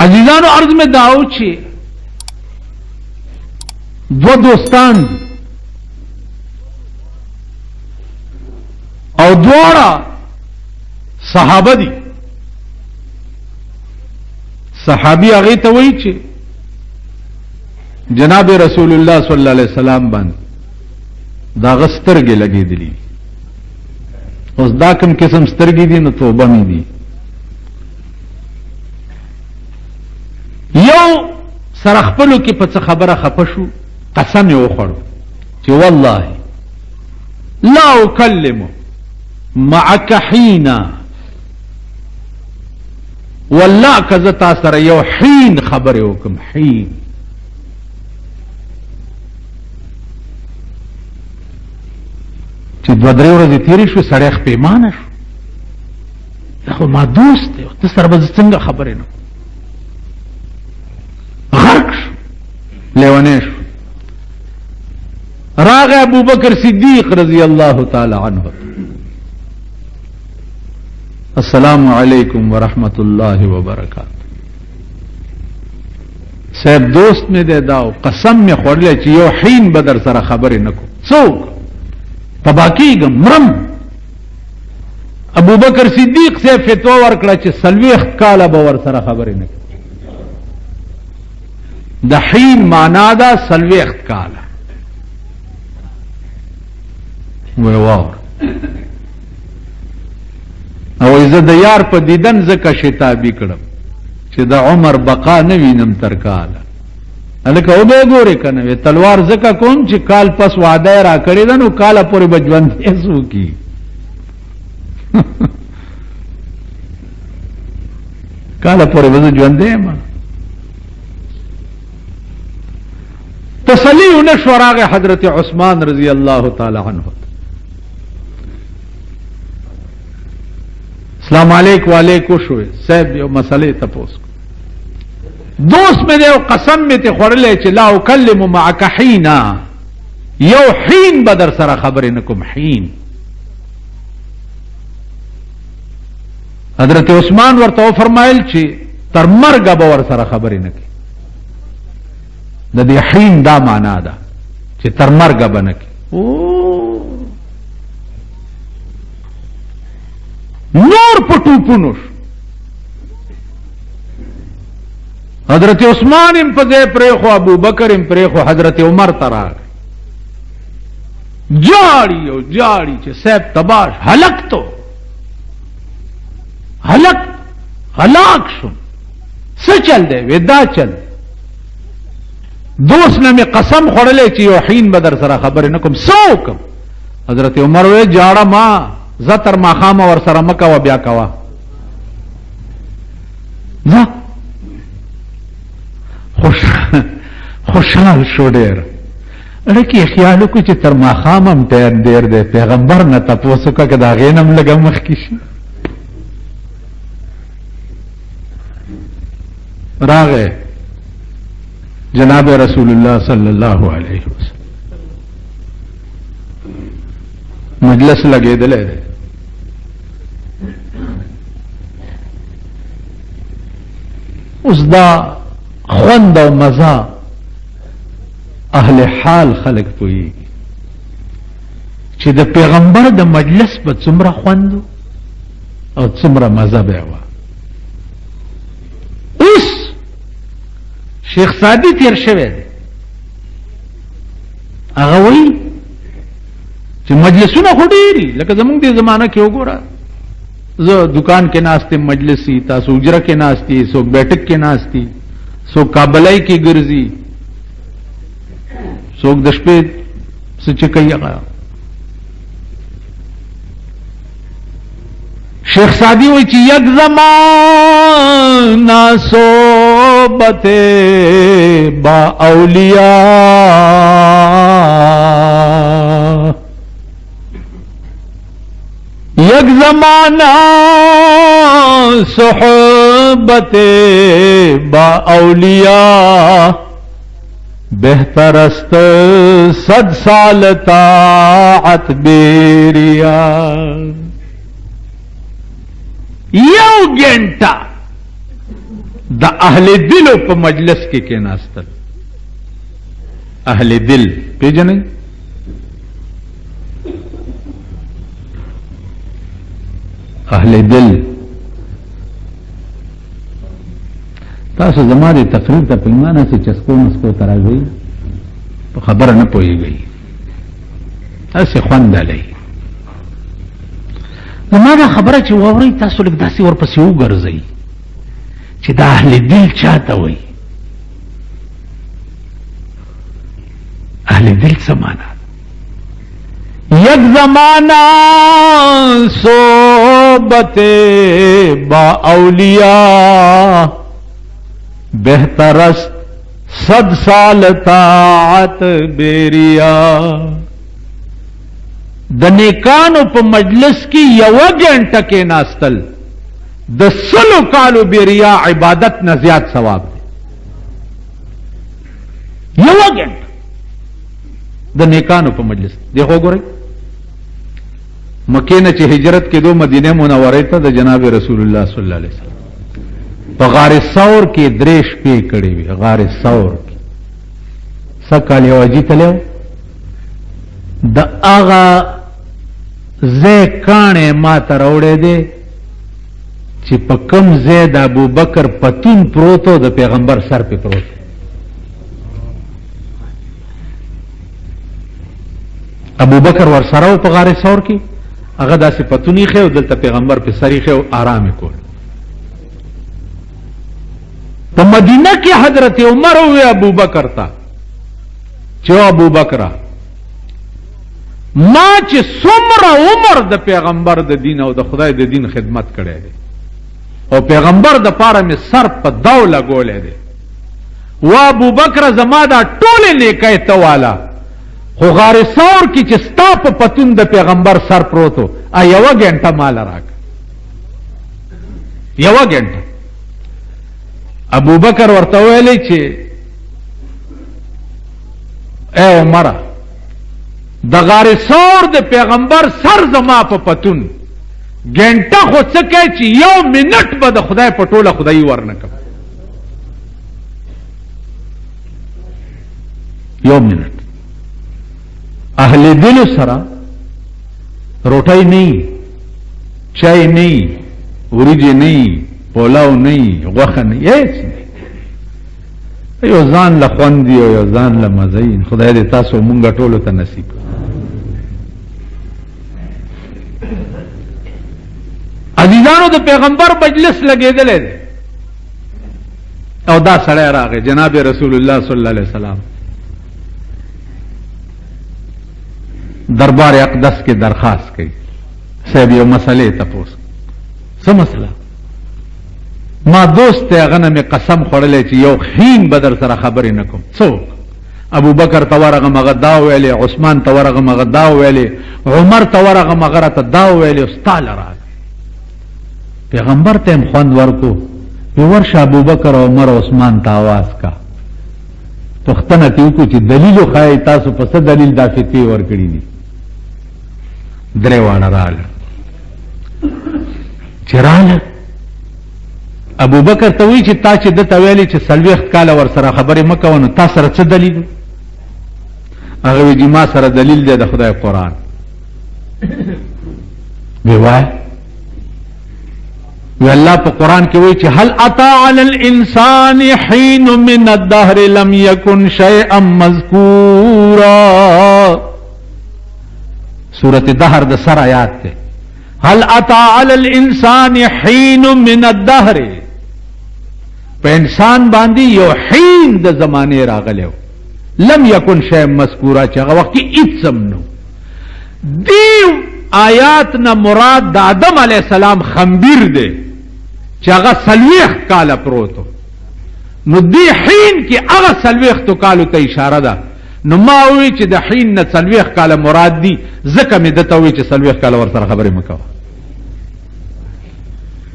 عزیزانو عرض میں داو چې دو دوستان دي او دواړه صحابه دي. صحابي هغه ته وایي چې جناب رسول الله صلی الله علیه وسلم باندې دا غسترګې لګېدلې. اوس دا کوم قسم سترګې دي؟ نو توبه مې دي. یو سره خپلو کې په څه خبره خفه شو، قسم یې وخوړ چې والله لا اکلم معك حینا، والله که زه تا سره یو حین خبرې وکم، حین چې دوه درې ورځې تېرې شو سړی خپېمانه شو، دا خو ما دوست دی، ته سره به زه څنګه خبرې نه غرق شو، لیونی شو. راغی ابو بکر صدیق رضی اللہ تعالی عنہ، السلام علیکم ورحمت اللہ وبرکاتہ. صاحب دوست میں دے داو قسم میں خوڑلے چی یو حین بدر سره خبر نکو څوک تباکیگم مرم. ابو بکر صدیق سے فتوا ورکړه چې 40 کاله به ور سره خبر نکو. د حین معنا دا 40 کاله. وی واور او عزت د یار په دیدن زکه شتابی کړم چې د عمر بقا نه وینم تر کاله. الکه او به ګورې کنه وی تلوار زکه کوم چې کال پس وعده را کړی ده، نو کاله پورې بجوند ایسو کی. کاله پورې به ژوند دی. ما تسلی ونشو. راغه حضرت عثمان رضی اللہ تعالی عنہ، السلام علیکم وعلیکم شوئے صاحب یو مسئلے تپوس دوست میں دے قسم میں تے خوڑلے چھ لا اکلم معک حینا، یو حین بدر سر خبر نکم حین. حضرت عثمان ورته فرمایل چې تر مرګ به ور سره خبر نکي. د دې حین دا معنا ده چې تر مرګ به نکي. نور پټو پونوش حضرت عثمان ام پځه پرې خو ابو بکر ام پرې خو حضرت عمر ترا جاړي او جاړي چې صاحب تباش هلک تو هلاک شو. څه چل دی؟ ودا چل دوست نے میں قسم خوڑلے چی یو حین بدر سره خبر نکم سوکم. حضرت عمر وی جاڑا ما زتر ما خام ور سره مکا و بیا کوا نا خوشحال شو ډیر. اڑکی خیالو کو چې تر ما خامم ټیر دیر دے پیغمبر نه تپوسو کا دا غینم لگا مخ کشی. راغے جناب رسول اللہ صلی اللہ علیہ وسلم مجلس لگے دلے دے. اس دا خوند و مزہ اہل حال خلق پوئی چې د پیغمبر د مجلس په څومره خوند او څومره مزه به و. اوس شیخ سادی تیر شوه دی، هغه وایي چې مجلسونه خو ډېري لکه زمونږ دې زمانه کې وګوره، زه دکان کې ناستې مجلسي، تاسو اجره کې ناستې، څوک بیٹک کې ناستې، څوک کابلای کې ګرځي، څوک د شپې څه چې کوي هغه. شیخ سادی وایي چې یک زمانہ صحبت با اولیاء، یک زمانہ صحبت با اولیاء، بہتر است 100 سال طاعت بیریا. یو گھنٹہ د اهل دلو په مجلس کې کېناستل. اهل دل پیژنئ؟ اهل دل تاسو زما د تقریر ته پیمانه سي چسکو مسکو تراوي په خبره نه پويږي تاسو خوند علي زما دا خبره چې ووري تاسو لږ داسې ورپسې وګرځئ چې دا اهل دل چاته وي. اهل دل څه معنا؟ یک زمانہ صحبت با اولیاء بہترست 100 سال طاعت بیریا. د نیکانو په مجلس کې یو غنټه کې ناستل د 100 کالو بیریا عبادت نه زیات ثواب دی. یو غنټه د نیکانو په مجلس دی. خو ګورئ مکې نه چې هجرت کې دو مدینه منوره ته د جناب رسول الله صلی الله علیه وسلم په غار ثور کې درې شپې کړې وي. غار ثور کې سکال یو اجي تلو د اغا زه کانه ما ته راوړې دي چې په کوم ځای د ابوبکر پتون پروتو د پیغمبر سر په پروت. ابوبکر ور سره په غار ثور کې هغه داسې پتونی خو دلته پیغمبر په سری خو آرام کول. په مدینه کې حضرت عمر او ابوبکر تا چې ابوبکر ما چې څومره عمر د پیغمبر د دین او د خدای د دین خدمت کړې ده او پیغمبر د پاره می سر په داو لګولې ده و ابوبکر زما دا ټول نیکه ته والا خو غار ثور کې چې ستا په پتون د پیغمبر سر پروتو ا یو غنټه مال راک. یو غنټه ابوبکر ورته ویلې چې اے عمر د غار ثور د پیغمبر سر زما په پتون غنټه خو څه کوي چې یو منټ به د خدای په ټوله خدای ورنکم. یو منټ اهل دل سره روټای نه چای نه وريجي نه پولاو نه غوخه نه هیڅ نه. یو ځان له خوندي او یو ځان له مزین. خدای دې تاسو مونږ ټولو ته نصیب. عزیزانو د پیغمبر مجلس لګېدل دي او دا سړی راغی جناب رسول الله صلی الله علیه وسلم دربار اقدس کې درخواست کړي صاحب یو مسئله تاسو څه مسله ما دوست هغه نه می قسم خورلې چې یو خین بدر سره خبرې نکوم. څوک؟ ابو بکر تورغه مغدا ویلې عثمان تورغه مغدا ویلې عمر تورغه مغره ته دا ویلې استال راغ پیغمبر ته خوند ورکو په ورشه ابو بکر او عمر عثمان ته आवाज کا پختنه تیو کو چې دلیل خای تاسو په څه دلیل دا فتوی ورکړي دي. درې وانه رااله چراله ابو بکر ته وی چې تا چې د تویلی چې سلويخت کاله ور سره خبرې مکوونه تا سره څه دلیل؟ هغه وی ما سره دلیل دی د خدای قرآن. وی وای الله په قرآن کې وی چې هل اتا علی الانسان حين من الدهر لم يكن شيئا مذكورا. سورۃ دهر د سر آیات ته هل اتا علی الانسان حين من الدهر په انسان باندې یو حین د زمانه راغلو لم يكن شيئا مذكورا چې هغه وخت هیڅ نو. دی آیات نه مراد د آدم علی السلام خمبیر دی چې هغه سلويخ کاله پروتو نو دی حین کې هغه سلويخ تو کالو ته اشاره ده. نو ما وی چې د حین نه سلويخ کاله مراد دی ځکه مې دته وی چې سلويخ کاله ور سره خبرې مکو.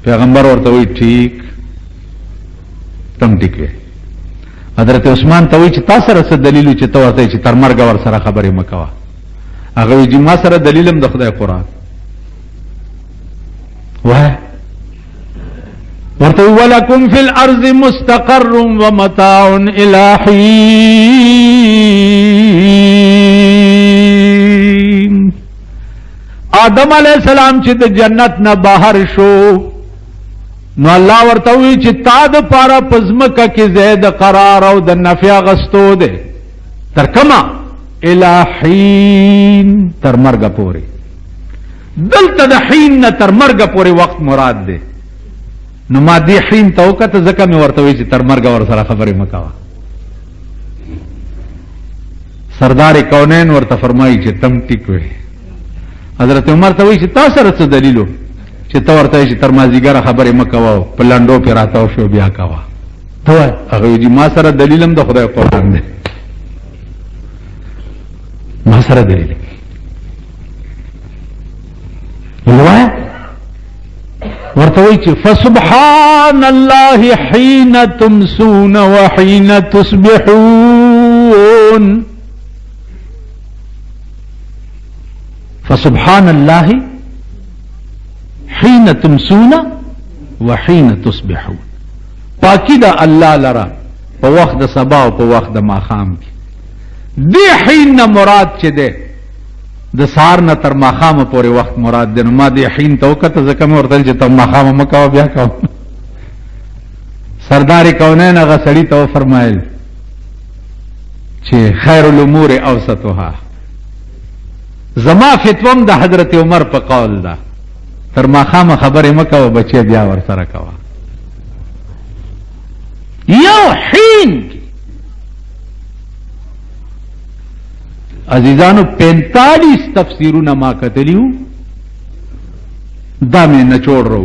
پیغمبر ورته وی ٹھیک تم ټیک وی. حضرت عثمان ته وی چې تاسو سره څه دلیل چې ته ورته چې تر مرګ ور سره خبرې مکو. هغه وی چې ما سره دلیلم د خدای قرآن. وای ورته ولکم فی الارض مستقر ومتاع الی حین. آدم علیہ السلام چې د جنت نه بهر شو نو الله ورته وی چې تا د پاره پزمکه کې زید قرار او د نفع غستو ده تر کما الی حین تر مرګ پورې. دلته د حین نه تر مرګ پورې وخت مراد ده. نو ما دی حین ته وکته ځکه مې ورته وی چې تر مرګ ور سره خبرې مکوه. سردار کونین ورته فرمایي چې تم ټیک وې. حضرت عمر ته وی چې تاسو سره څه دلیلو چې ته ورته چې تر مازیګره خبرې مکوه په لنډو پې راته شو بیا کوه. ته وایه هغه وی ما سره دلیل هم د خدای قرآن دی، ما سره دلیل وایه. ورته وی چې فسبحان الله حين تمسون وحين تصبحون. فسبحان الله حين تمسون وحين تصبحون. پاکی دا الله لرا په وخت د سبا او په وخت د ماخام کې. دی حين مراد چې ده د سار نه تر ماخام پورې وخت مراد ده. نو ما دی حين ته وکته ځکه مې ورته چې ته ماخام مکوه بیا کوه. سردار کونین هغه سړي ته وفرمایل چې خیر الامور اوسطها. زما فتوم د حضرت عمر په قول ده تر ماخام خبرې مکوه بچی بیا ور سره کوه. یو حین کی عزیزانو 45 تفسیرونه ما کتلیو دا مې نچوړ رو.